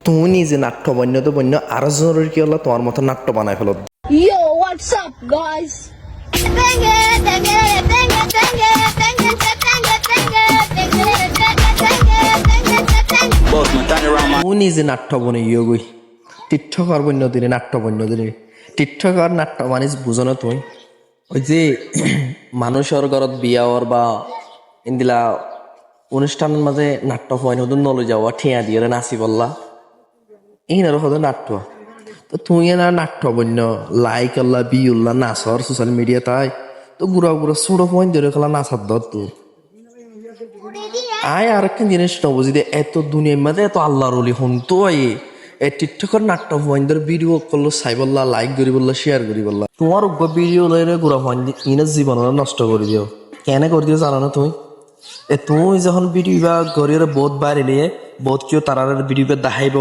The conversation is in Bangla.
তুমি নিজে নাট্য বন্য তো বন্য আরো জরুরি কি হলো তোমার মতো নাট্য বানায় ফেলো। Yo, what's up, guys? তুমি নিজে নাট্য বনিয়ে গই তীর্থকর বন্য দিনে নাট্য বন্য দিনে তীর্থকর নাট্য মানিস বুঝো না তুমি ওই যে মানুষের ঘরত বিয়া হওয়ার বা ইন্দিলা অনুষ্ঠানের মাঝে নাট্য হয় নতুন নলে যাওয়া ঠিয়া দিয়ে নাচি বললা এই না হতো নাট্য তো তুই না নাট্য বন্য লাইক আল্লাহ বিউল্লাহ নাচর সোশ্যাল মিডিয়া তাই তো গুড়া গুড়া ছোট পয়েন্ট ধরে খেলা নাচার দর তো আয় আর একটা জিনিস নবজি দে এত দুনিয়ার মাঝে এত আল্লাহর অলি হন তো এ টিকটকের নাট্য পয়েন্টের ভিডিও করলো চাই বললা লাইক করি বললা শেয়ার করি বললা তোমার উগ্র ভিডিও লইলে গুড়া পয়েন্ট ইনের জীবন নষ্ট করে দিও কেন করে দিও জানো না তুমি তুমি যখন ভিডিও বা গরিয়ের বোধ বাইরে নিয়ে বোধ কেউ তারার ভিডিও দেখাইব